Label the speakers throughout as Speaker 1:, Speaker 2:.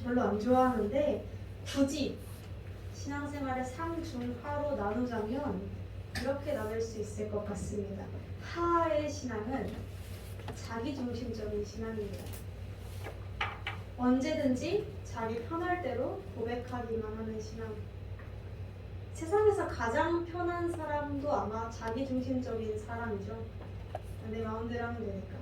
Speaker 1: 별로 안 좋아하는데 굳이 신앙생활을 상중하로 나누자면 이렇게 나눌 수 있을 것 같습니다. 하의 신앙은 자기중심적인 신앙입니다. 언제든지 자기 편할 대로 고백하기만 하는 신앙. 세상에서 가장 편한 사람도 아마 자기중심적인 사람이죠. 내 마음대로 하면 되니까.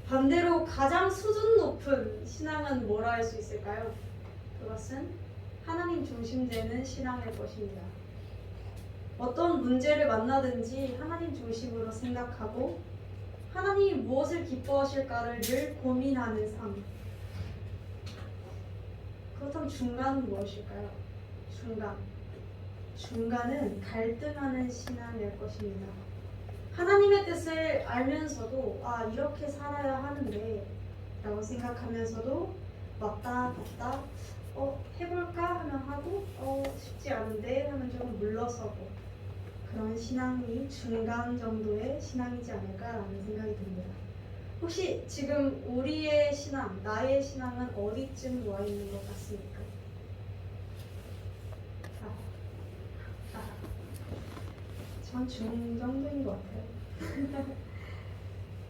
Speaker 1: 반대로 가장 수준 높은 신앙은 뭐라 할 수 있을까요? 그것은 하나님 중심되는 신앙일 것입니다. 어떤 문제를 만나든지 하나님 중심으로 생각하고 하나님이 무엇을 기뻐하실까를 늘 고민하는 삶. 그렇다면 중간은 무엇일까요? 중간은 갈등하는 신앙일 것입니다. 하나님의 뜻을 알면서도 이렇게 살아야 하는데 라고 생각하면서도 맞다 해볼까 하면 하고 쉽지 않은데 하면 조금 물러서고 그런 신앙이 중간 정도의 신앙이지 않을까라는 생각이 듭니다. 혹시 지금 우리의 신앙, 나의 신앙은 어디쯤 와 있는 것 같습니까? 전 중정도인 것 같아요.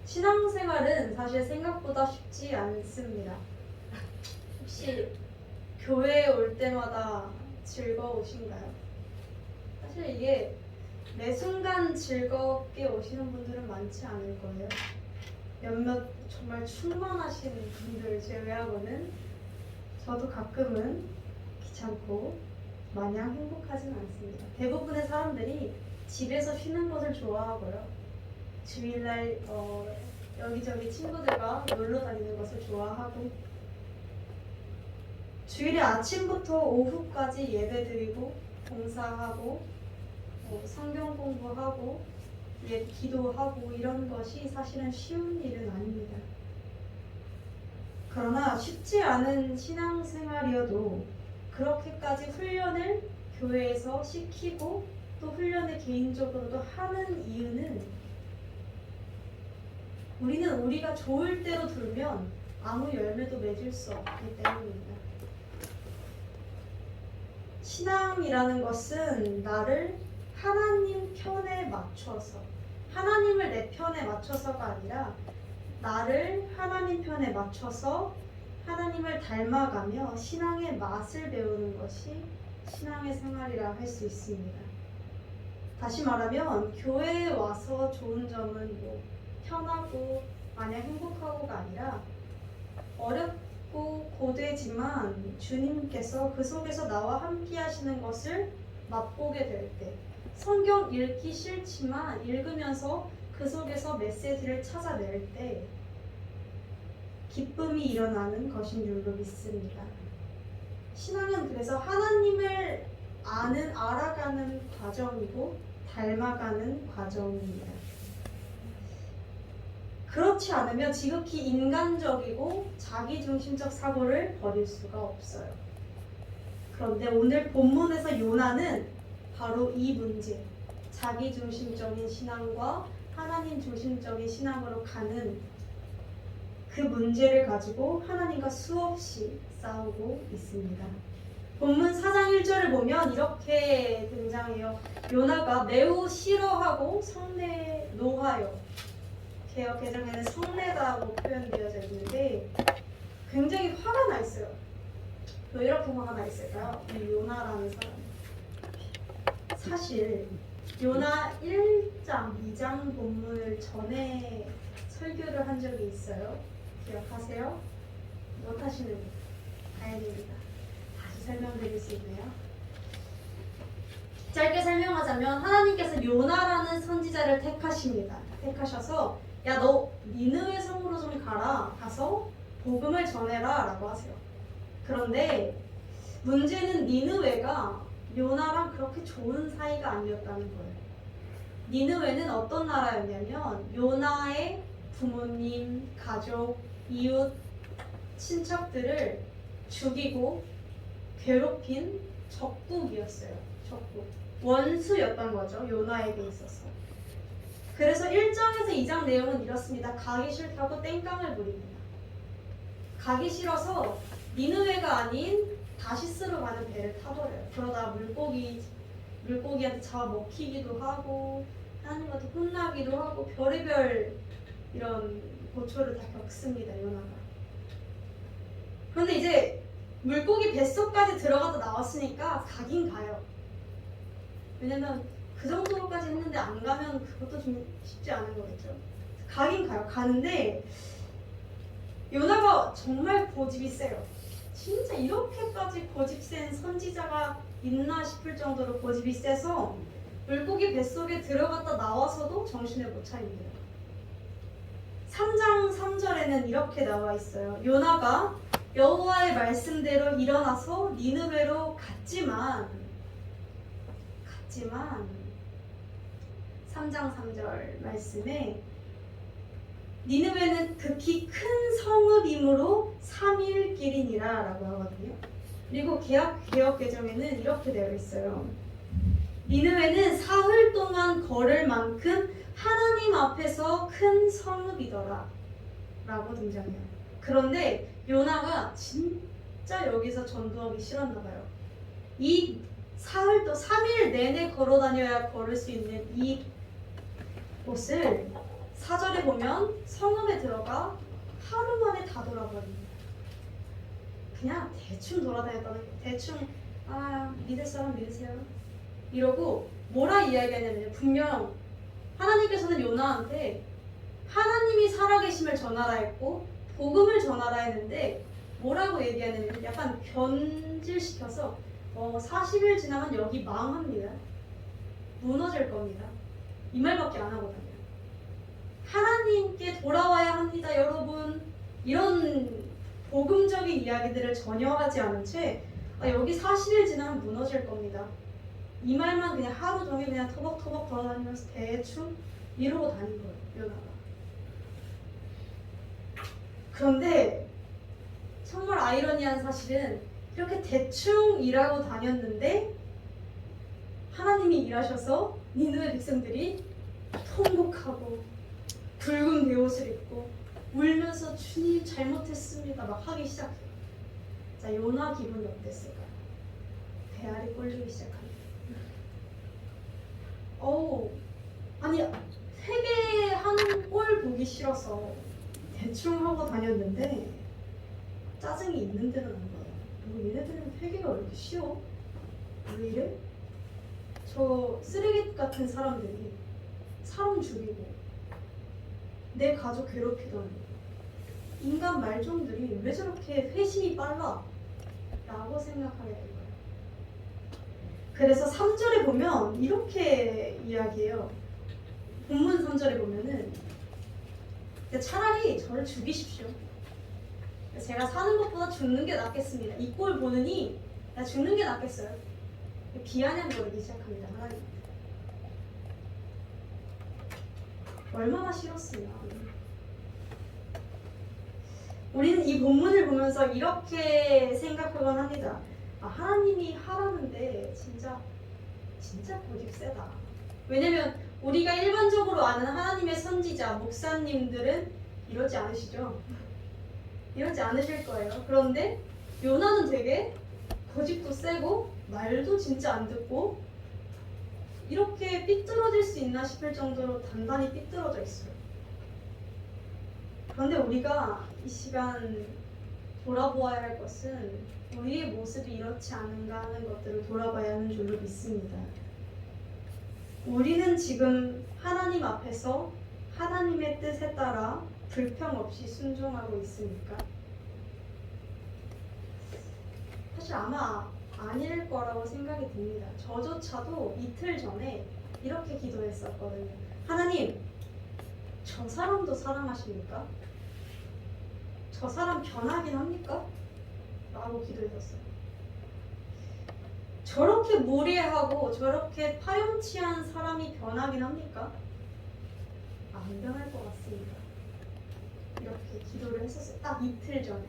Speaker 1: 신앙생활은 사실 생각보다 쉽지 않습니다. 혹시 교회에 올 때마다 즐거우신가요? 사실 이게 매 순간 즐겁게 오시는 분들은 많지 않을 거예요. 몇몇 정말 충만하신 분들 제외하고는 저도 가끔은 귀찮고 마냥 행복하진 않습니다. 대부분의 사람들이 집에서 쉬는 것을 좋아하고요. 주일날 여기저기 친구들과 놀러 다니는 것을 좋아하고 주일에 아침부터 오후까지 예배드리고 봉사하고 성경 공부하고 기도하고 이런 것이 사실은 쉬운 일은 아닙니다. 그러나 쉽지 않은 신앙생활이어도 그렇게까지 훈련을 교회에서 시키고 또 훈련을 개인적으로도 하는 이유는 우리는 우리가 좋을 대로 돌면 아무 열매도 맺을 수 없기 때문입니다. 신앙이라는 것은 나를 하나님 편에 맞춰서 하나님을 내 편에 맞춰서가 아니라 나를 하나님 편에 맞춰서 하나님을 닮아가며 신앙의 맛을 배우는 것이 신앙의 생활이라 할 수 있습니다. 다시 말하면 교회에 와서 좋은 점은 편하고 마냥 행복하고가 아니라 어렵고 고되지만 주님께서 그 속에서 나와 함께 하시는 것을 맛보게 될 때 성경 읽기 싫지만 읽으면서 그 속에서 메시지를 찾아낼 때 기쁨이 일어나는 것인 줄로 믿습니다. 신앙은 그래서 하나님을 알아가는 과정이고 닮아가는 과정입니다. 그렇지 않으면 지극히 인간적이고 자기중심적 사고를 버릴 수가 없어요. 그런데 오늘 본문에서 요나는 바로 이 문제, 자기중심적인 신앙과 하나님 중심적인 신앙으로 가는 그 문제를 가지고 하나님과 수없이 싸우고 있습니다. 본문 4장 1절을 보면 이렇게 등장해요. 요나가 매우 싫어하고 노하여 개역 개정에는 성내다고 표현되어져 있는데 굉장히 화가 나 있어요. 왜 이렇게 화가 나 있을까요? 이 요나라는 사람. 사실 요나 1장, 2장 본문을 전에 설교를 한 적이 있어요. 기억하세요? 못하시는 분 다행입니다. 다시 설명드릴 수 있네요. 짧게 설명하자면 하나님께서 요나라는 선지자를 택하셔서 야, 너 니느웨 성으로 좀 가서 복음을 전해라 라고 하세요. 그런데 문제는 니느웨가 요나랑 그렇게 좋은 사이가 아니었다는 거예요. 니느웨는 어떤 나라였냐면 요나의 부모님, 가족, 이웃, 친척들을 죽이고 괴롭힌 적국이었어요. 적국. 원수였던 거죠. 요나에게 있어서. 그래서 1장에서 2장 내용은 이렇습니다. 가기 싫다고 땡깡을 부립니다. 가기 싫어서 니느웨가 아닌 다시스로 가는 배를 타버려요. 그러다 물고기한테 잡아먹히기도 하고 하나님한테 혼나기도 하고 별의별 이런 고초를 다 겪습니다. 요나가. 그런데 이제 물고기 뱃속까지 들어가서 나왔으니까 가긴 가요. 왜냐면 그 정도까지 했는데 안 가면 그것도 좀 쉽지 않은 거겠죠. 가긴 가요. 가는데 요나가 정말 고집이 세요. 진짜 이렇게까지 고집 센 선지자가 있나 싶을 정도로 고집이 세서 물고기 뱃속에 들어갔다 나와서도 정신을 못 차립니다. 3장 3절에는 이렇게 나와 있어요. 요나가 여호와의 말씀대로 일어나서 니느웨로 갔지만 3장 3절 말씀에 니느웨는 극히 큰 성읍이므로 3일 길이니라 라고 하거든요. 그리고 개역 개정에는 이렇게 되어 있어요. 니느웨는 사흘 동안 걸을 만큼 하나님 앞에서 큰 성읍이더라 라고 등장해요. 그런데 요나가 진짜 여기서 전도하기 싫었나 봐요. 이 사흘 또 3일 내내 걸어 다녀야 걸을 수 있는 이 곳을 4절에 보면 성읍에 들어가 하루 만에 다 돌아버립니다. 그냥 대충 돌아다녔다는 거예요. 대충 믿을 사람 믿으세요 이러고 뭐라 이야기하냐면요. 분명 하나님께서는 요나한테 하나님이 살아계심을 전하라 했고 복음을 전하라 했는데 뭐라고 얘기하냐면 약간 변질시켜서 40일 지나면 여기 망합니다. 무너질 겁니다. 이 말밖에 안 하거든요. 하나님께 돌아와야 합니다, 여러분. 이런 복음적인 이야기들을 전혀 하지 않은 채 여기 40일 지나면 무너질 겁니다. 이 말만 그냥 하루 종일 그냥 터벅터벅 돌아다니면서 대충 이러고 다닌 거예요, 요나가. 그런데 정말 아이러니한 사실은 이렇게 대충 일하고 다녔는데 하나님이 일하셔서 니느웨 백성들이 통곡하고 붉은 베옷을 입고 울면서 주님 잘못했습니다 막 하기 시작해요. 자, 요나 기분이 어땠을까요? 배알이 꼴리기 시작합니다. 아니 회개하는 꼴 보기 싫어서 대충 하고 다녔는데 짜증이 있는 대로 난 거예요. 얘네들은 회개가 왜 이렇게 쉬워? 왜 이래? 저 쓰레기 같은 사람들이 사람 죽이고 내 가족 괴롭히던 인간 말종들이 왜 저렇게 회심이 빨라? 라고 생각하게 된 거예요. 그래서 3절에 보면 이렇게 이야기해요. 본문 3절에 보면은 차라리 저를 죽이십시오. 제가 사는 것보다 죽는 게 낫겠습니다. 이 꼴 보느니 나 죽는 게 낫겠어요. 비아냥거리기 시작합니다. 하나님. 얼마나 싫었으면. 우리는 이 본문을 보면서 이렇게 생각하곤 합니다. 하나님이 하라는데 진짜 고집 세다. 왜냐면 우리가 일반적으로 아는 하나님의 선지자, 목사님들은 이러지 않으시죠? 이러지 않으실 거예요. 그런데 요나는 되게 고집도 세고 말도 진짜 안 듣고 이렇게 삐뚤어질 수 있나 싶을 정도로 단단히 삐뚤어져 있어요. 그런데 우리가 이 시간 돌아보아야 할 것은 우리의 모습이 이렇지 않은가 하는 것들을 돌아봐야 하는 줄로 믿습니다. 우리는 지금 하나님 앞에서 하나님의 뜻에 따라 불평 없이 순종하고 있습니까? 사실 아마 아닐 거라고 생각이 듭니다. 저조차도 이틀 전에 이렇게 기도했었거든요. 하나님, 저 사람도 사랑하십니까? 저 사람 변하긴 합니까? 라고 기도했었어요. 저렇게 무례하고 저렇게 파렴치한 사람이 변하긴 합니까? 안 변할 것 같습니다. 이렇게 기도를 했었어요. 딱 이틀 전에.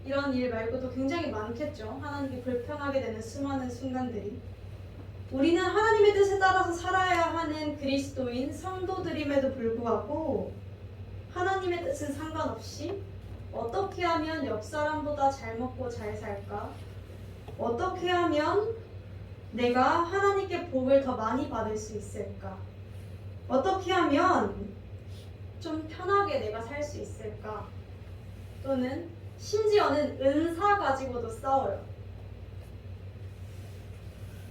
Speaker 1: 이런 일 말고도 굉장히 많겠죠. 하나님께 불평하게 되는 수많은 순간들이. 우리는 하나님의 뜻에 따라서 살아야 하는 그리스도인 성도들임에도 불구하고 하나님의 뜻은 상관없이 어떻게 하면 옆 사람보다 잘 먹고 잘 살까? 어떻게 하면 내가 하나님께 복을 더 많이 받을 수 있을까? 어떻게 하면 좀 편하게 내가 살 수 있을까? 또는 심지어는 은사 가지고도 싸워요.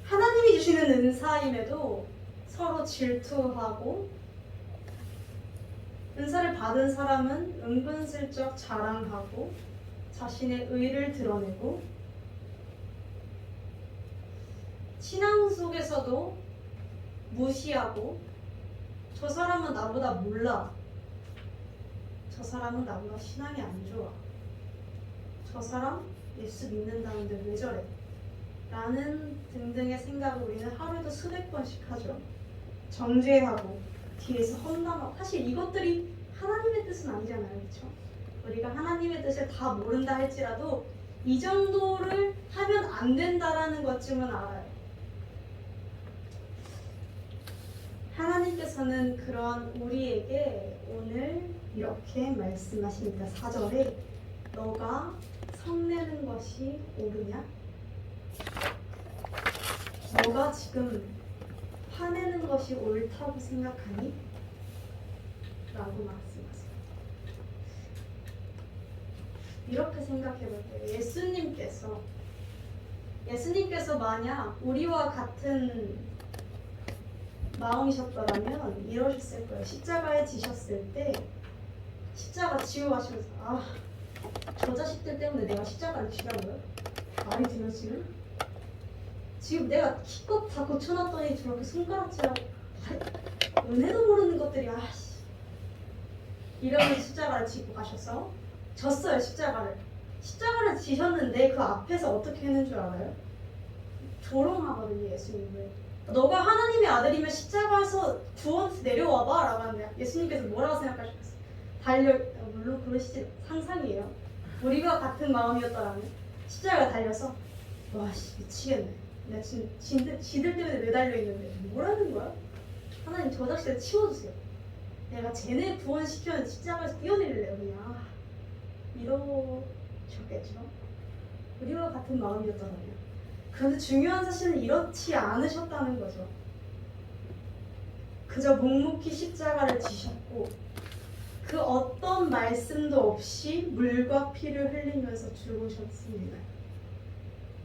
Speaker 1: 하나님이 주시는 은사임에도 서로 질투하고, 은사를 받은 사람은 은근슬쩍 자랑하고 자신의 의를 드러내고, 신앙 속에서도 무시하고, 저 사람은 나보다 몰라, 저 사람은 나보다 신앙이 안 좋아, 저 사람 예수 믿는다는데 왜 저래? 라는 등등의 생각을 우리는 하루에도 수백 번씩 하죠. 정죄하고 뒤에서 험담하고. 사실 이것들이 하나님의 뜻은 아니잖아요, 그렇죠? 우리가 하나님의 뜻을 다 모른다 할지라도 이 정도를 하면 안 된다라는 것쯤은 알아요. 하나님께서는 그런 우리에게 오늘 이렇게 말씀하십니다. 4절에 너가 성내는 것이 옳으냐? 너가 지금 화내는 것이 옳다고 생각하니? 라고 말씀하세요. 이렇게 생각해 볼게요. 예수님께서 만약 우리와 같은 마음이셨더라면 이러셨을 거예요. 십자가에 지셨을 때 십자가 지고 가시면서 저 자식들 때문에 내가 십자가를 지라고요? 말이 되는 지금 내가 기껏 다 고쳐놨더니 저렇게 손가락질하고 은혜도 모르는 것들이 이러면서 십자가를 지고 가셔서 졌어요. 십자가를 지셨는데 그 앞에서 어떻게 했는 줄 알아요? 조롱하거든요. 예수님을. 너가 하나님의 아들이면 십자가에서 구원해서 내려와봐 라고 하는데 예수님께서 뭐라고 생각하셨어요? 물론 그러시지, 상상이에요. 우리가 같은 마음이었더라면 십자가에 달려서 미치겠네, 내가 지금 지들 때문에 매달려 있는데 뭐라는 거야? 하나님 저 자식들 치워주세요. 내가 쟤네 구원시켰는데 십자가에서 뛰어내릴래요 그냥. 이러셨겠죠. 우리와 같은 마음이었더라면. 그런데 중요한 사실은 이렇지 않으셨다는 거죠. 그저 묵묵히 십자가를 지셨고 그 어떤 말씀도 없이 물과 피를 흘리면서 죽으셨습니다.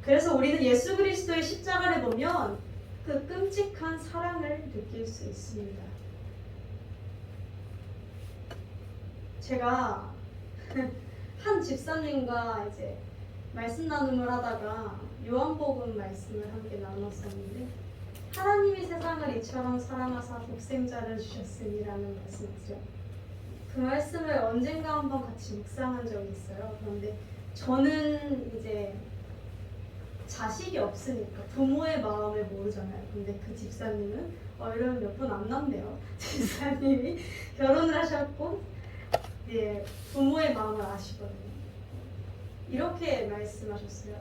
Speaker 1: 그래서 우리는 예수 그리스도의 십자가를 보면 그 끔찍한 사랑을 느낄 수 있습니다. 제가 한 집사님과 이제 말씀 나눔을 하다가 요한복음 말씀을 함께 나눴었는데, 하나님이 세상을 이처럼 사랑하사 독생자를 주셨으니라는 말씀이죠. 그 말씀을 언젠가 한번 같이 묵상한 적이 있어요. 그런데 저는 이제 자식이 없으니까 부모의 마음을 모르잖아요. 근데 그 집사님은 이러면 몇 분 안 남네요. 집사님이 결혼을 하셨고 부모의 마음을 아시거든요. 이렇게 말씀하셨어요.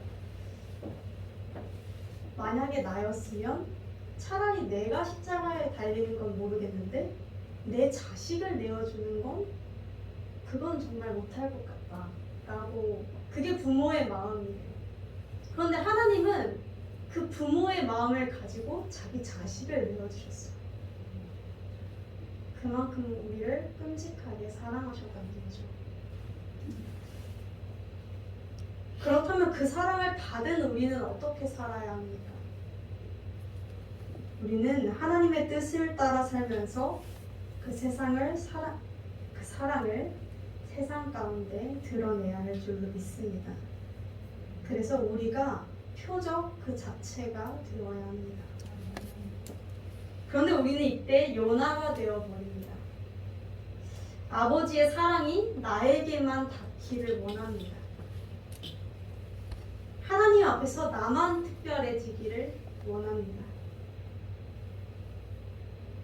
Speaker 1: 만약에 나였으면 차라리 내가 십자가에 달리는 건 모르겠는데 내 자식을 내어주는 건 그건 정말 못할 것 같다 라고. 그게 부모의 마음이에요. 그런데 하나님은 그 부모의 마음을 가지고 자기 자식을 내어주셨어요. 그만큼 우리를 끔찍하게 사랑하셨다는 거죠. 그렇다면 그 사랑을 받은 우리는 어떻게 살아야 합니까? 우리는 하나님의 뜻을 따라 살면서 그 사랑을 세상 가운데 드러내야 할 줄로 믿습니다. 그래서 우리가 표적 그 자체가 되어야 합니다. 그런데 우리는 이때 요나가 되어버립니다. 아버지의 사랑이 나에게만 닿기를 원합니다. 하나님 앞에서 나만 특별해지기를 원합니다.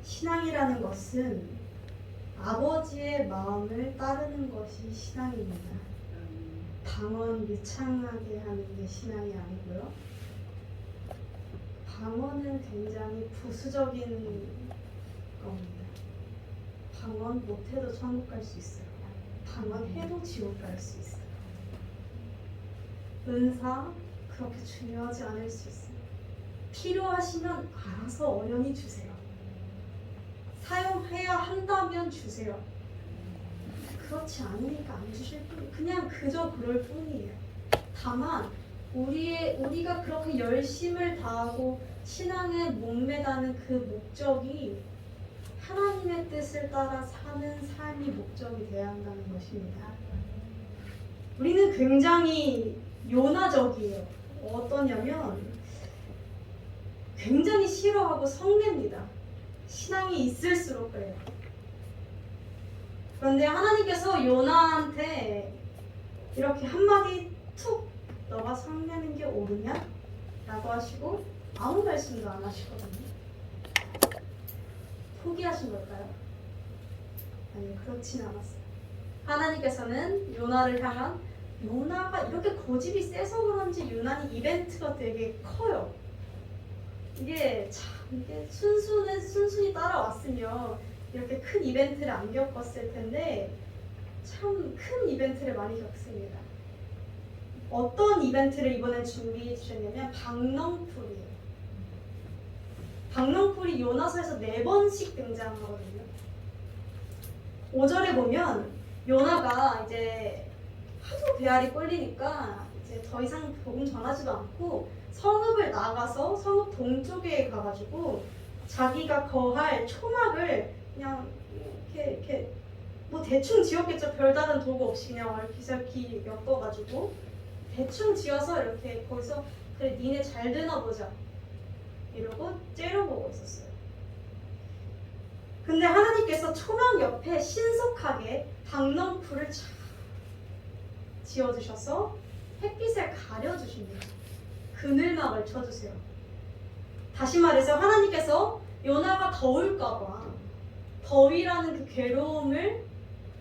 Speaker 1: 신앙이라는 것은 아버지의 마음을 따르는 것이 신앙입니다. 방언 유창하게 하는 게 신앙이 아니고요. 방언은 굉장히 부수적인 겁니다. 방언 못해도 천국 갈 수 있어요. 방언해도 지옥 갈 수 있어요. 은사 그렇게 중요하지 않을 수 있어요. 필요하시면 알아서 어련히 주세요. 사용해야 한다면 주세요. 그렇지 않으니까 안 주실 뿐, 그냥 그저 그럴 뿐이에요. 다만 우리가 그렇게 열심을 다하고 신앙에 목매다는 그 목적이 하나님의 뜻을 따라 사는 삶이 목적이 되어야 한다는 것입니다. 우리는 굉장히 요나적이에요. 어떠냐면 굉장히 싫어하고 성냅니다. 신앙이 있을수록 그래요. 그런데 하나님께서 요나한테 이렇게 한마디 툭 너가 성내는 게 옳으냐? 라고 하시고 아무 말씀도 안 하시거든요. 포기하신 걸까요? 아니, 그렇진 않았어요. 하나님께서는 요나를 향한, 요나가 이렇게 고집이 세서 그런지 유난히 이벤트가 되게 커요. 이게 순순히 따라왔으면 이렇게 큰 이벤트를 안 겪었을 텐데 참 큰 이벤트를 많이 겪습니다. 어떤 이벤트를 이번에 준비해 주셨냐면 박넝풀이에요. 박넝풀이 요나서에서 4번씩 등장하거든요. 5절에 보면 요나가 이제 하도 배알이 꼴리니까 이제 더 이상 복음 전하지도 않고 성읍을 나가서 성읍 동쪽에 가가지고 자기가 거할 초막을 그냥 이렇게 뭐 대충 지었겠죠. 별다른 도구 없이 그냥 얼기설기 엮어가지고 대충 지어서 이렇게 거기서 그래 니네 잘 되나 보자 이러고 째려보고 있었어요. 근데 하나님께서 초막 옆에 신속하게 박넝풀을 쫙 지어주셔서 햇빛을 가려주십니다. 그늘막을 쳐주세요. 다시 말해서 하나님께서 요나가 더울까봐 더위라는 그 괴로움을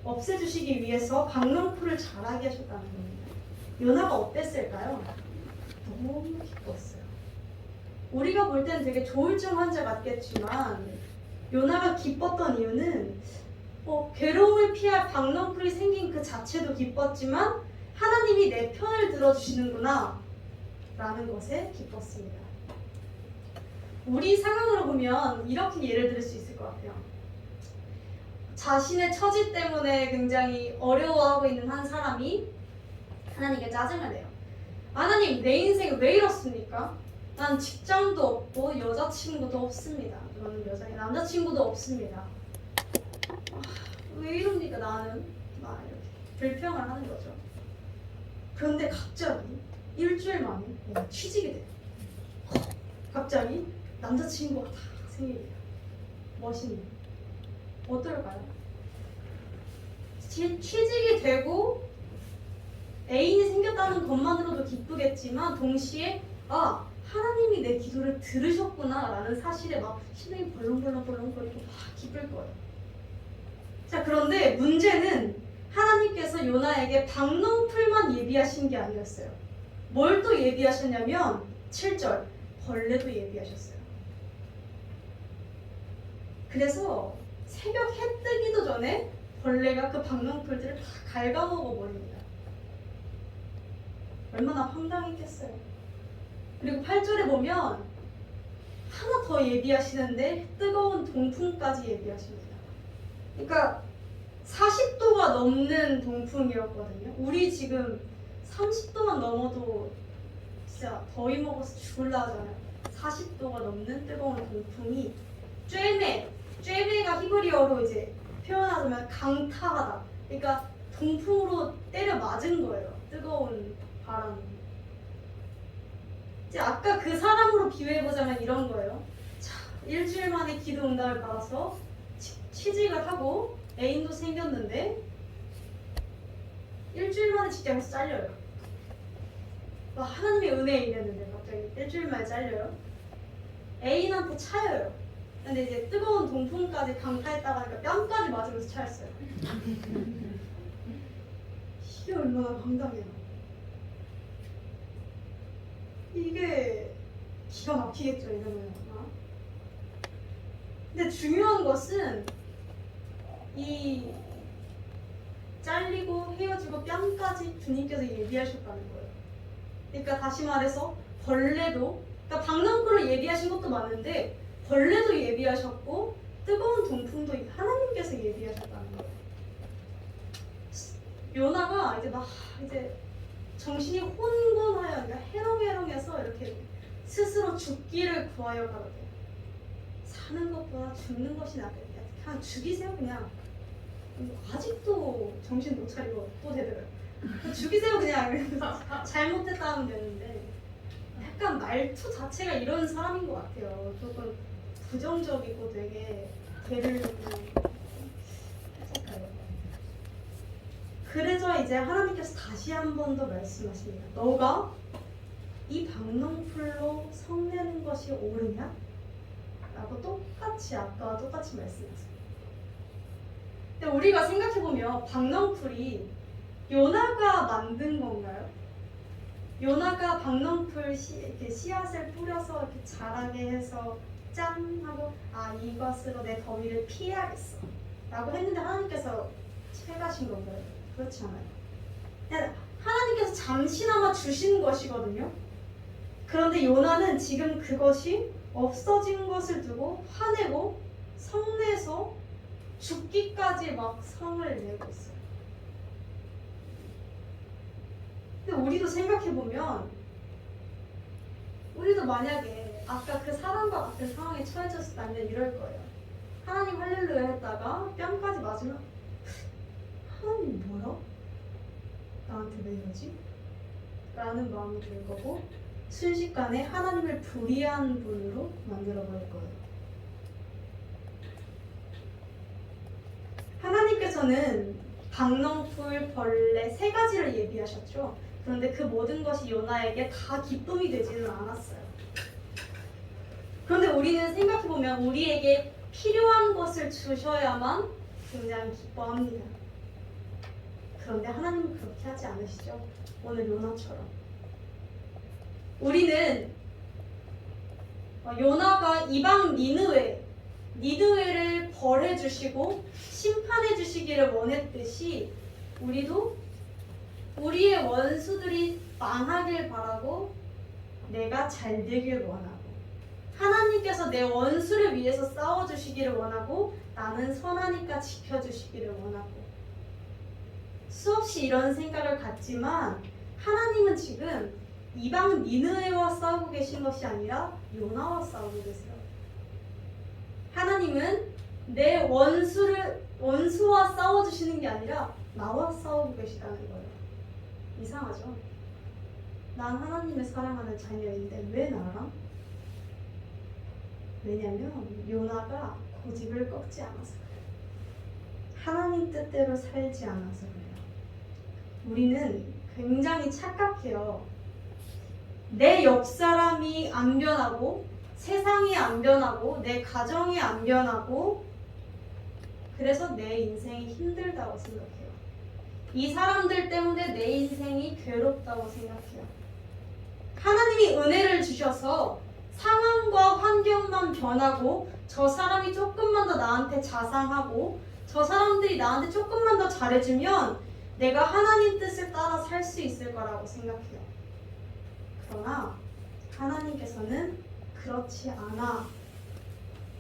Speaker 1: 없애주시기 위해서 박넝풀을 자라게 하셨다는 겁니다. 요나가 어땠을까요? 너무 기뻤어요. 우리가 볼 때는 되게 조울증 환자 같겠지만 요나가 기뻤던 이유는 괴로움을 피할 박넝풀이 생긴 그 자체도 기뻤지만 하나님이 내 편을 들어주시는구나 라는 것에 기뻤습니다. 우리 상황으로 보면 이렇게 예를 들 수 있을 것 같아요. 자신의 처지 때문에 굉장히 어려워하고 있는 한 사람이 하나님께 짜증을 내요. 하나님, 내 인생이 왜 이렇습니까? 난 직장도 없고 여자친구도 없습니다. 남자친구도 없습니다. 왜 이럽니까 나는? 막 이렇게 불평을 하는 거죠. 그런데 갑자기 일주일 만에 취직이 돼요. 갑자기 남자친구가 다 생깁니다. 멋있는. 어떨까요? 취직이 되고 애인이 생겼다는 것만으로도 기쁘겠지만 동시에 하나님이 내 기도를 들으셨구나 라는 사실에 막 심장이 벌렁벌렁거리고 막 기쁠 거예요. 자, 그런데 문제는 하나님께서 요나에게 박넝풀만 예비하신 게 아니었어요. 뭘 또 예비하셨냐면 7절 벌레도 예비하셨어요. 그래서 새벽 해 뜨기도 전에 벌레가 그 박넝풀들을 다 갉아먹어 버립니다. 얼마나 황당했겠어요. 그리고 8절에 보면 하나 더 예비하시는데 뜨거운 동풍까지 예비하십니다. 그러니까 40도가 넘는 동풍이었거든요. 우리 지금 30도만 넘어도 진짜 더위 먹어서 죽을라 하잖아요. 40도가 넘는 뜨거운 동풍이 쬐메가 히브리어로 이제 표현하자면 강타하다. 그러니까 동풍으로 때려 맞은 거예요. 뜨거운 바람이. 이제 아까 그 사람으로 비유해보자면 이런 거예요. 자, 일주일 만에 기도 응답을 받아서 취직을 하고 애인도 생겼는데 일주일 만에 직장에서 잘려요. 하나님의 은혜에 이랬는데 갑자기 일주일 만에 잘려요. 애인한테 차여요. 근데 이제 뜨거운 동풍까지 강타했다가 하니까 뺨까지 맞으면서 차였어요. 이게 얼마나 황당해요. 이게 기가 막히겠죠, 이러면. 근데 중요한 것은 이 잘리고 헤어지고 뺨까지 주님께서 예비하셨다는 거예요. 그러니까 다시 말해서 벌레도, 그러니까 박넝쿨을 예비하신 것도 많은데 벌레도 예비하셨고 뜨거운 동풍도 하나님께서 예비하셨다는 거예요. 요나가 이제 정신이 혼돈하여 그러니까 해롱해롱해서 이렇게 스스로 죽기를 구하여 가거든요. 사는 것보다 죽는 것이 낫겠다. 그냥 죽이세요 그냥. 아직도 정신 못 차리고 또 되더라고요. 죽이세요 그냥. 잘못했다 하면 되는데 약간 말투 자체가 이런 사람인 것 같아요. 조금 부정적이고 되게 개를 살짝가요. 그래서 이제 하나님께서 다시 한 번 더 말씀하십니다. 너가 이 박넝쿨로 성내는 것이 옳으냐? 라고 똑같이 아까와 똑같이 말씀하세요. 근데 우리가 생각해보면 박넝쿨이 요나가 만든 건가요? 요나가 박넝쿨 이렇게 씨앗을 뿌려서 이렇게 자라게 해서 짠 하고 이것으로 내 더위를 피해야겠어 라고 했는데 하나님께서 채가신 건가요? 그렇지 않아요. 그냥 하나님께서 잠시나마 주신 것이거든요. 그런데 요나는 지금 그것이 없어진 것을 두고 화내고 성내서 죽기까지 막 성을 내고 있어요. 근데 우리도 생각해보면 우리도 만약에 아까 그 사람과 같은 상황에 처해졌다면 이럴 거예요. 하나님 할렐루야 했다가 뺨까지 맞으면 하나님 뭐야? 나한테 왜 이러지? 라는 마음이 들 거고 순식간에 하나님을 불의한 분으로 만들어버릴 거예요. 하나님께서는 박넝쿨, 벌레 세 가지를 예비하셨죠. 그런데 그 모든 것이 요나에게 다 기쁨이 되지는 않았어요. 그런데 우리는 생각해보면 우리에게 필요한 것을 주셔야만 굉장히 기뻐합니다. 그런데 하나님은 그렇게 하지 않으시죠. 오늘 요나처럼. 우리는 요나가 이방 니느웨를 벌해 주시고 심판해 주시기를 원했듯이 우리도 우리의 원수들이 망하길 바라고 내가 잘 되길 원하고 하나님께서 내 원수를 위해서 싸워주시기를 원하고 나는 선하니까 지켜주시기를 원하고 수없이 이런 생각을 갖지만 하나님은 지금 이방 니느웨와 싸우고 계신 것이 아니라 요나와 싸우고 계세요. 하나님은 내 원수와 싸워주시는 게 아니라 나와 싸우고 계시다는 거예요. 이상하죠? 난 하나님의 사랑하는 자녀인데 왜 나랑? 왜냐면 요나가 고집을 꺾지 않아서 그래요. 하나님 뜻대로 살지 않아서 그래요. 우리는 굉장히 착각해요. 내 옆사람이 안 변하고 세상이 안 변하고 내 가정이 안 변하고 그래서 내 인생이 힘들다고 생각해요. 이 사람들 때문에 내 인생이 괴롭다고 생각해요. 하나님이 은혜를 주셔서 상황과 환경만 변하고 저 사람이 조금만 더 나한테 자상하고 저 사람들이 나한테 조금만 더 잘해주면 내가 하나님 뜻을 따라 살 수 있을 거라고 생각해요. 그러나 하나님께서는 그렇지 않아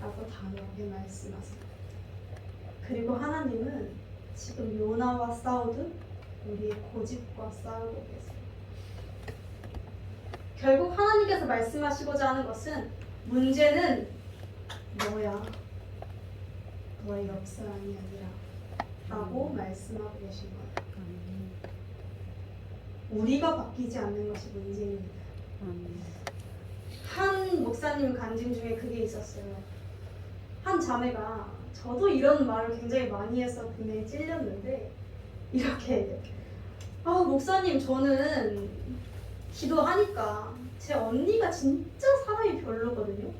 Speaker 1: 라고 단호하게 말씀하세요. 그리고 하나님은 지금 요나와 싸우듯 우리의 고집과 싸우고 계세요. 결국 하나님께서 말씀하시고자 하는 것은 문제는 너야, 너의 옆사람이 아니라 라고 말씀하고 계신 거예요. 우리가 바뀌지 않는 것이 문제입니다. 한 목사님 간증 중에 그게 있었어요. 한 자매가 저도 이런 말을 굉장히 많이 해서 굉장히 찔렸는데 이렇게 목사님 저는 기도하니까 제 언니가 진짜 사람이 별로거든요.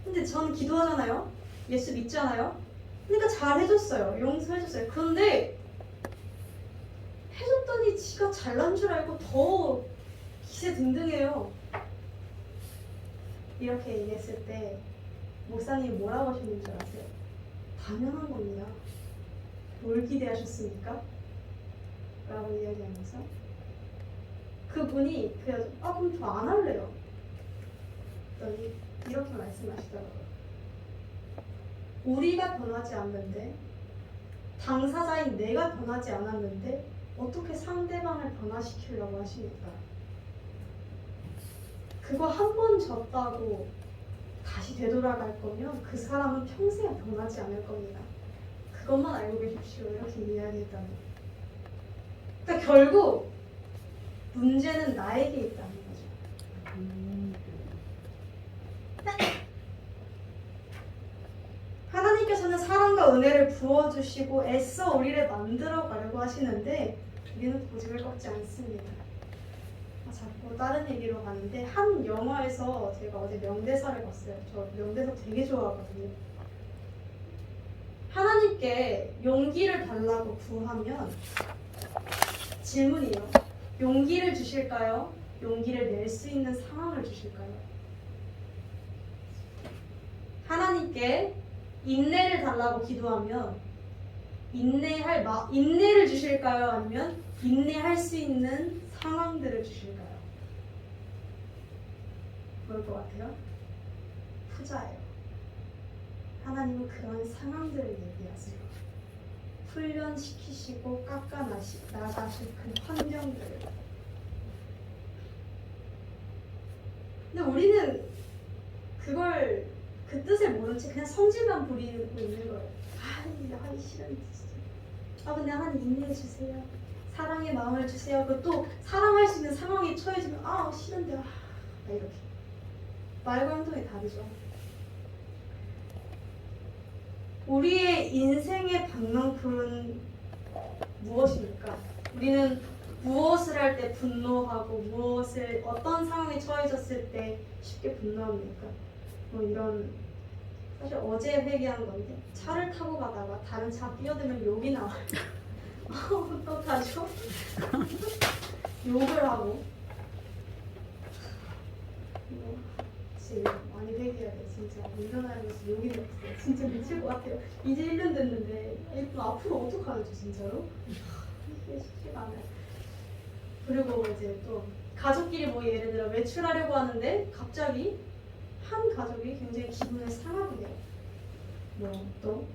Speaker 1: 근데 저는 기도하잖아요. 예수 믿잖아요. 그러니까 잘 해줬어요. 용서해줬어요. 그런데 해줬더니 지가 잘난 줄 알고 더 기세등등해요. 이렇게 얘기했을 때 목사님이 뭐라고 하셨는지 아세요? 당연한 겁니다. 뭘 기대하셨습니까? 라고 이야기하면서 그분이 그래서 그럼 저 안 할래요. 그랬더니 이렇게 말씀하시더라고요. 우리가 변하지 않는데, 당사자인 내가 변하지 않았는데 어떻게 상대방을 변화시키려고 하십니까? 그거 한 번 졌다고 다시 되돌아갈 거면 그 사람은 평생 변하지 않을 겁니다. 그것만 알고 계십시오. 이렇게 이야기했다는 거예요. 그러니까 결국 문제는 나에게 있다는 거죠. 하나님께서는 사랑과 은혜를 부어주시고 애써 우리를 만들어 가려고 하시는데 우리는 고집을 꺾지 않습니다. 자꾸 다른 얘기로 가는데 한 영화에서 제가 어제 명대사를 봤어요. 저 명대사 되게 좋아하거든요. 하나님께 용기를 달라고 구하면 질문이에요. 용기를 주실까요? 용기를 낼 수 있는 상황을 주실까요? 하나님께 인내를 달라고 기도하면 인내를 주실까요? 아니면 인내할 수 있는 상황들을 주실까요? 그럴 것 같아요. 후자예요. 하나님은 그런 상황들을 얘기하세요. 훈련시키시고 나가실 그 환경들을. 근데 우리는 그걸 그 뜻을 모른 채 그냥 성질만 부리고 있는 거예요. 하기 싫은데 진짜. 근데 하나님 인내해 주세요. 사랑의 마음을 주세요. 그또 사랑할 수 있는 상황에 처해지면 싫은데 이렇게 말과 행동이 다르죠. 우리의 인생의 방향풀은 무엇입니까? 우리는 무엇을 할 때 분노하고 어떤 상황에 처해졌을 때 쉽게 분노합니까? 이런 사실 어제 회개한 건데 차를 타고 가다가 다른 차 끼어들면 욕이 나와요. 어떡하죠? 욕을 하고 진짜 많이 회개해야 돼. 진짜 운전하면서 욕이 났어요. 진짜 미칠 것 같아요. 이제 1년 됐는데 앞으로 어떡하죠 진짜로? 이게 쉽지가 않아요. 그리고 이제 또 가족끼리 예를 들어 외출하려고 하는데 갑자기 한 가족이 굉장히 기분을 상하게 돼요. 또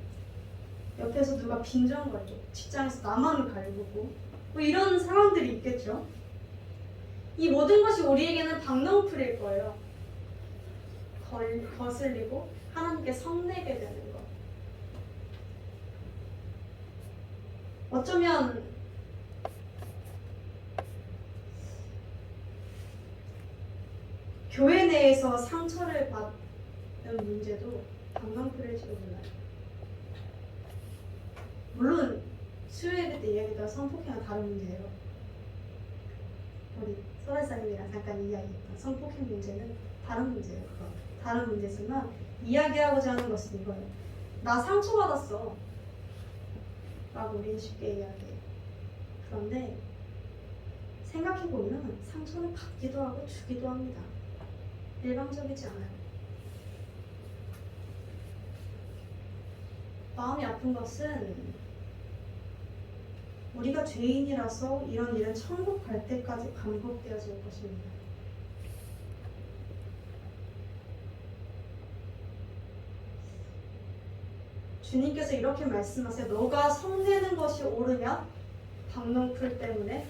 Speaker 1: 옆에서 누가 빈정거리고 직장에서 나만 갈구고 이런 상황들이 있겠죠. 이 모든 것이 우리에게는 박농풀일 거예요. 거슬리고 하나님께 성내게 되는 것. 어쩌면 교회 내에서 상처를 받는 문제도 박농풀일지도 몰라요. 물론 수요예배 때 이야기했던 성폭행은 다른 문제예요. 우리 소라사님이랑 잠깐 이야기했던 성폭행 문제는 다른 문제예요. 다른 문제지만 이야기하고자 하는 것은 이거예요. 나 상처받았어 라고 우리는 쉽게 이야기해요. 그런데 생각해보면 상처는 받기도 하고 주기도 합니다. 일방적이지 않아요. 마음이 아픈 것은 우리가 죄인이라서 이런 일은 천국 갈 때까지 반복되어질 것입니다. 주님께서 이렇게 말씀하세요. 너가 성내는 것이 옳으냐? 박농풀 때문에?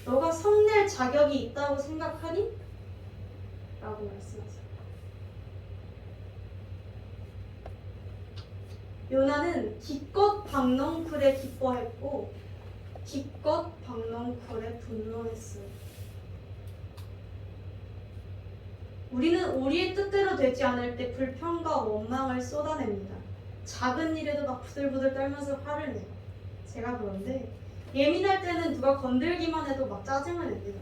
Speaker 1: 너가 성낼 자격이 있다고 생각하니? 라고 말씀하세요. 요나는 기껏 박농풀에 기뻐했고 기껏 박농풀에 분노했어요. 우리는 우리의 뜻대로 되지 않을 때 불평과 원망을 쏟아냅니다. 작은 일에도 막 부들부들 떨면서 화를 내요. 제가 그런데 예민할 때는 누가 건들기만 해도 막 짜증을 냅니다.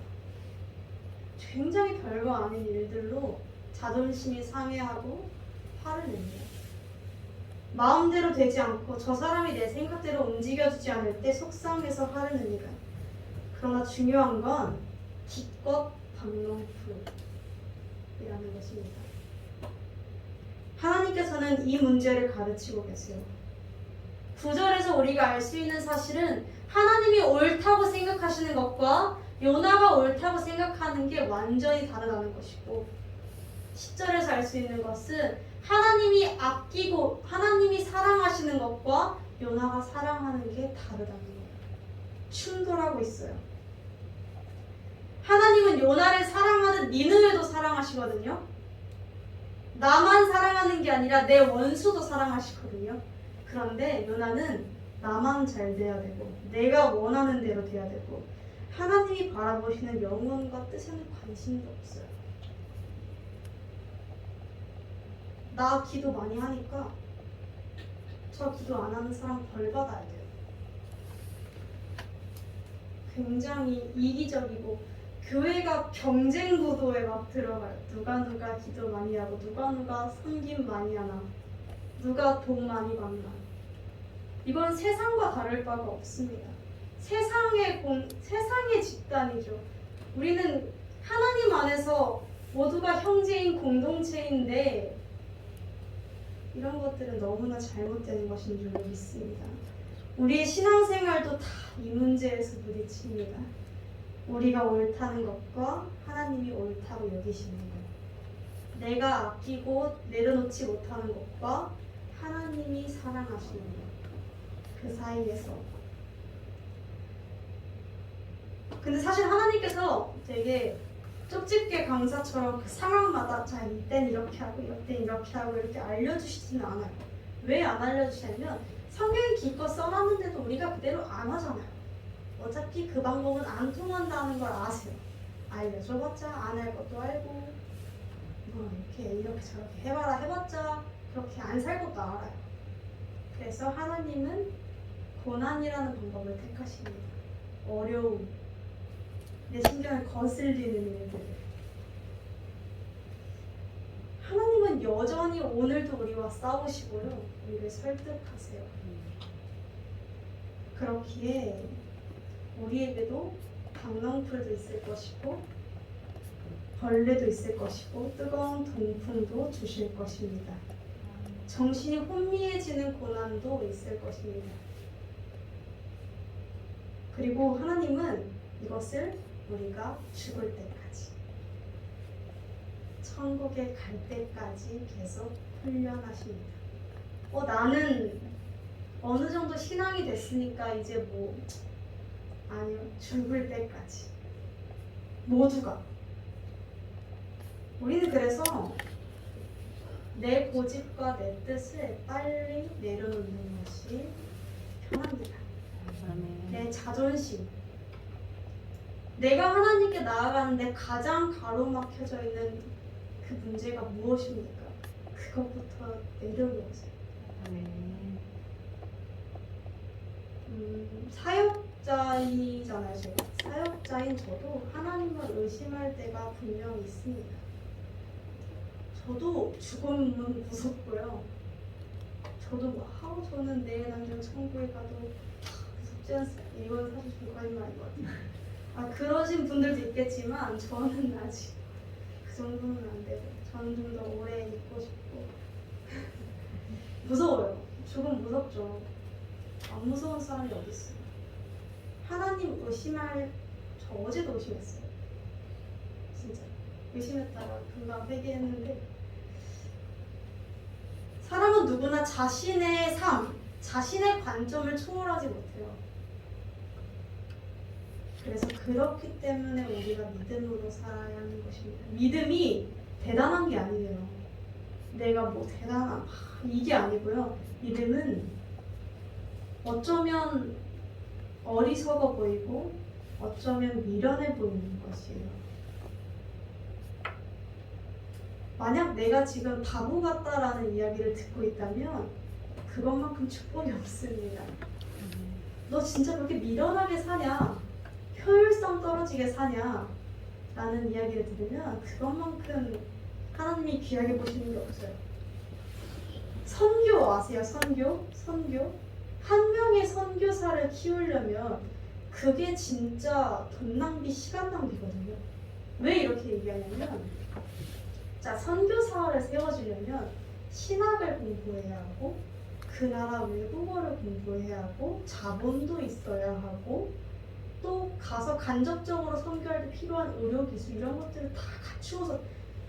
Speaker 1: 굉장히 별거 아닌 일들로 자존심이 상해하고 화를 냅니다. 마음대로 되지 않고 저 사람이 내 생각대로 움직여주지 않을 때 속상해서 화를 냅니다. 그러나 중요한 건 기껏 박농풀이라는 9절에서 우리가 알 수 있는 사실은 하나님이 옳다고 생각하시는 것과 요나가 옳다고 생각하는 게 완전히 다르다는 것이고, 10절에서 알 수 있는 것은 하나님이 아끼고 하나님이 사랑하시는 것과 요나가 사랑하는 게 다르다는 거예요. 충돌하고 있어요. 하나님은 요나를 사랑하듯 니느웨도 사랑하시거든요. 나만 사랑하는 게 아니라 내 원수도 사랑하시거든요. 그런데 요나는 나만 잘 돼야 되고 내가 원하는 대로 돼야 되고 하나님이 바라보시는 영혼과 뜻에는 관심도 없어요. 나 기도 많이 하니까 저 기도 안 하는 사람 벌 받아야 돼요. 굉장히 이기적이고 교회가 경쟁 구도에 막 들어가요. 누가 기도 많이 하고 누가 섬김 많이 하나, 누가 돈 많이 받나. 이건 세상과 다를 바가 없습니다. 세상의 집단이죠. 우리는 하나님 안에서 모두가 형제인 공동체인데 이런 것들은 너무나 잘못된 것인 줄 믿습니다. 우리의 신앙생활도 다 이 문제에서 부딪힙니다. 우리가 옳다는 것과 하나님이 옳다고 여기시는 것, 내가 아끼고 내려놓지 못하는 것과 하나님이 사랑하시는 것, 그 사이에서. 근데 사실 하나님께서 되게 쪽집게 강사처럼 그 상황마다 자 이땐 이렇게 하고 이땐 이렇게 하고 이렇게 알려주시지는 않아요. 왜 안 알려주시냐면 성경에 기껏 써놨는데도 우리가 그대로 안 하잖아요. 어차피 그 방법은 안 통한다는 걸 아세요. 알려줘봤자 안 할 것도 알고 뭐 이렇게 저렇게 해봤자 그렇게 안 살 것도 알아요. 그래서 하나님은 고난이라는 방법을 택하십니다. 어려움, 내 신경을 거슬리는 일들. 하나님은 여전히 오늘도 우리와 싸우시고요. 우리를 설득하세요. 그렇기에 우리에게도 강낭풀도 있을 것이고 벌레도 있을 것이고 뜨거운 동풍도 주실 것입니다. 정신이 혼미해지는 고난도 있을 것입니다. 그리고 하나님은 이것을 우리가 죽을 때까지, 천국에 갈 때까지 계속 훈련하십니다. 나는 어느 정도 신앙이 됐으니까 이제 아니요, 죽을 때까지 모두가. 우리는 그래서 내 고집과 내 뜻을 빨리 내려놓는 것이 편합니다. 내 자존심, 내가 하나님께 나아가는데 가장 가로막혀져 있는 그 문제가 무엇입니까? 그것부터 내려놓으세요. 사역자이잖아요. 제가 사역자인 저도 하나님을 의심할 때가 분명히 있습니다. 저도 죽음은 무섭고요. 저도 저는 내일 남자는 천국에 가도 무섭지 않습니까? 이건 사실 좀 거짓말이거든요. 그러신 분들도 있겠지만 저는 아직 그 정도는 안 되고 저는 좀 더 오래 있고 싶고 무서워요. 죽음 무섭죠. 안 무서운 사람이 어디 있어요? 하나님 저 어제도 의심했어요. 진짜 의심했다가 금방 회개했는데 사람은 누구나 자신의 삶, 자신의 관점을 초월하지 못해요. 그래서 그렇기 때문에 우리가 믿음으로 살아야 하는 것입니다. 믿음이 대단한 게 아니에요. 내가 대단한 이게 아니고요. 믿음은 어쩌면 어리석어 보이고 어쩌면 미련해 보이는 것이에요. 만약 내가 지금 바보 같다라는 이야기를 듣고 있다면 그것만큼 축복이 없습니다. 너 진짜 그렇게 미련하게 사냐? 효율성 떨어지게 사냐? 라는 이야기를 들으면 그것만큼 하나님이 귀하게 보시는 게 없어요. 선교 아세요? 선교? 한 명의 선교사를 키우려면 그게 진짜 돈 낭비, 시간 낭비거든요. 왜 이렇게 얘기하냐면 선교사를 세워주려면 신학을 공부해야 하고 그 나라 외국어를 공부해야 하고 자본도 있어야 하고 또 가서 간접적으로 선교할 때 필요한 의료 기술 이런 것들을 다 갖추어서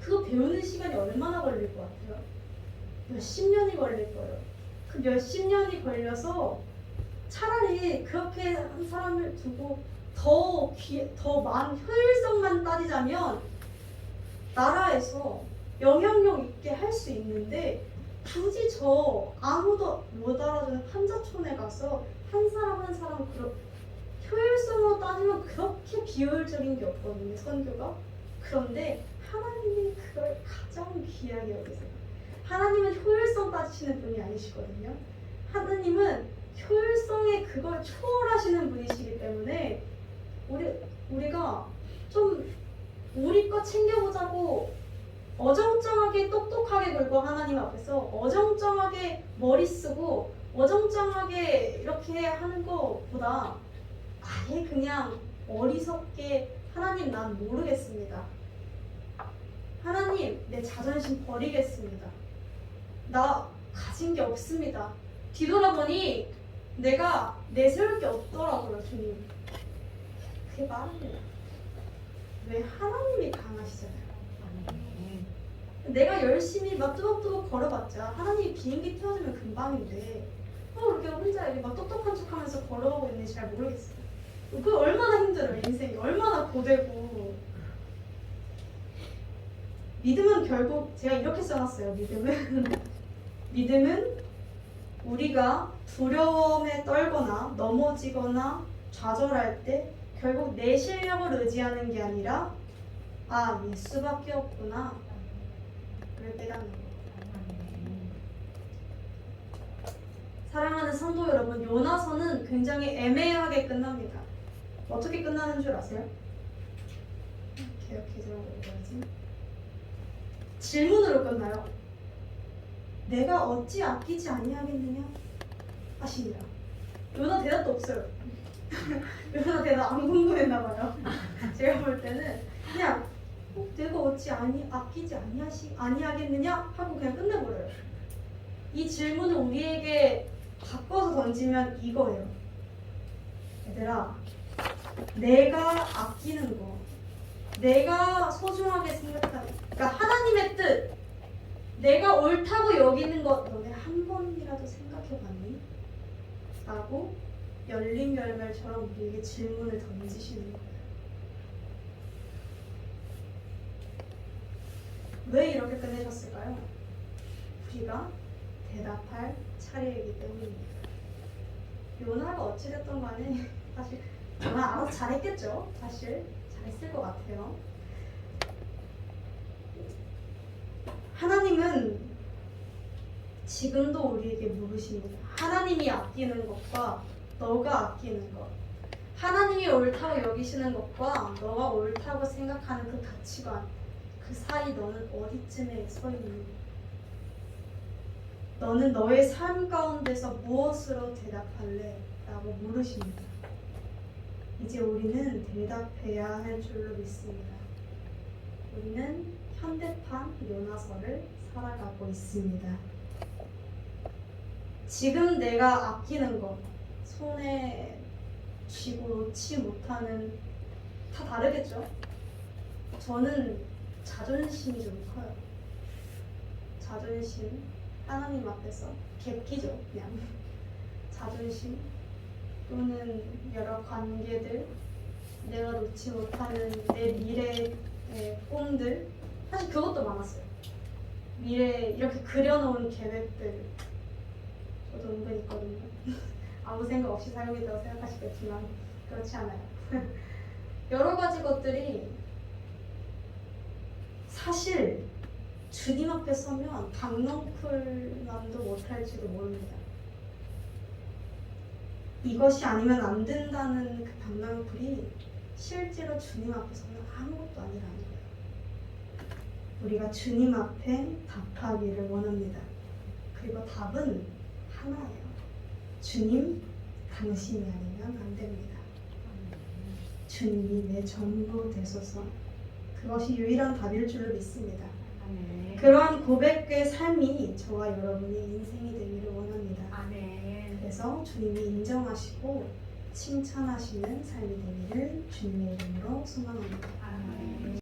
Speaker 1: 그거 배우는 시간이 얼마나 걸릴 것 같아요? 몇십 년이 걸릴 거예요. 그 몇십 년이 걸려서 차라리 그렇게 한 사람을 두고 더 많은 효율성만 따지자면 나라에서 영향력 있게 할 수 있는데 굳이 저 아무도 못 알아주는 한자촌에 가서 한 사람 한 사람 효율성으로 따지면 그렇게 비효율적인 게 없거든요, 선교가. 그런데 하나님이 그걸 가장 귀하게 여기세요. 하나님은 효율성 따지시는 분이 아니시거든요. 하나님은 효율성의 그걸 초월하시는 분이시기 때문에 우리가 좀 우리 거 챙겨보자고 어정쩡하게 똑똑하게 굴고 하나님 앞에서 어정쩡하게 머리 쓰고 어정쩡하게 이렇게 하는 것보다 아예 그냥 어리석게 하나님 난 모르겠습니다. 하나님 내 자존심 버리겠습니다. 나 가진 게 없습니다. 뒤돌아보니 내가 내세울 게 없더라고요, 주님. 그게 말합니다. 왜 하나님이 강하시잖아요. 내가 열심히 막 뚜벅뚜벅 걸어봤자 하나님이 비행기 태워주면 금방인데 이렇게 혼자 이렇게 막 똑똑한 척하면서 걸어가고 있는지 잘 모르겠어요. 그게 얼마나 힘들어요. 인생이 얼마나 고되고. 믿음은 결국 제가 이렇게 써놨어요. 믿음은 우리가 두려움에 떨거나 넘어지거나 좌절할 때 결국 내 실력을 의지하는 게 아니라 예수밖에 없구나 를 깨닫는 거. 사랑하는 성도 여러분, 요나서는 굉장히 애매하게 끝납니다. 어떻게 끝나는 줄 아세요? 개혁해주라고 뭐지? 질문으로 끝나요. 내가 어찌 아끼지 아니하겠느냐 하시니라. 요나 대답도 없어요. 요나 대답 안 궁금했나봐요. 제가 볼 때는 그냥 내가 어찌 아끼지 아니하겠느냐 하고 그냥 끝내버려요. 이 질문을 우리에게 바꿔서 던지면 이거예요. 얘들아, 내가 아끼는 거, 내가 소중하게 생각하는, 그러니까 하나님의 뜻, 내가 옳다고 여기는 것 너네 한 번이라도 생각해봤니? 라고 열린 결말처럼 우리에게 질문을 던지시는 거예요. 왜 이렇게 끝내셨을까요? 우리가 대답할 차례이기 때문입니다. 요나가 어찌됐든 간에 사실 요나 알아서 잘했겠죠. 사실 잘했을 것 같아요. 하나님은 지금도 우리에게 물으십니다. 하나님이 아끼는 것과 너가 아끼는 것, 하나님이 옳다고 여기시는 것과 너가 옳다고 생각하는 그 가치관, 그 사이 너는 어디쯤에 서 있니? 너는 너의 삶 가운데서 무엇으로 대답할래? 라고 물으십니다. 이제 우리는 대답해야 할 줄로 믿습니다. 우리는 현대판 요나서를 살아가고 있습니다. 지금 내가 아끼는 것, 손에 쥐고 놓지 못하는, 다 다르겠죠? 저는 자존심이 좀 커요. 자존심, 하나님 앞에서 객기죠, 그냥. 자존심 또는 여러 관계들, 내가 놓지 못하는 내 미래의 꿈들, 사실 그것도 많았어요. 미래 이렇게 그려놓은 계획들 저도 은근 있거든요. 아무 생각 없이 살고 있다고 생각하시겠지만 그렇지 않아요. 여러 가지 것들이 사실 주님 앞에 서면 박넝쿨만도 못할지도 모릅니다. 이것이 아니면 안 된다는 그 박넝쿨이 실제로 주님 앞에 서면 아무것도 아니라는 거예요. 우리가 주님 앞에 답하기를 원합니다. 그리고 답은 하나예요. 주님, 당신이 아니면 안 됩니다. 주님이 내 전부 되소서. 그것이 유일한 답일 줄로 믿습니다.
Speaker 2: 아멘.
Speaker 1: 그런 고백의 삶이 저와 여러분의 인생이 되기를 원합니다.
Speaker 2: 아멘.
Speaker 1: 그래서 주님이 인정하시고 칭찬하시는 삶이 되기를 주님의 이름으로 소망합니다.
Speaker 2: 아멘.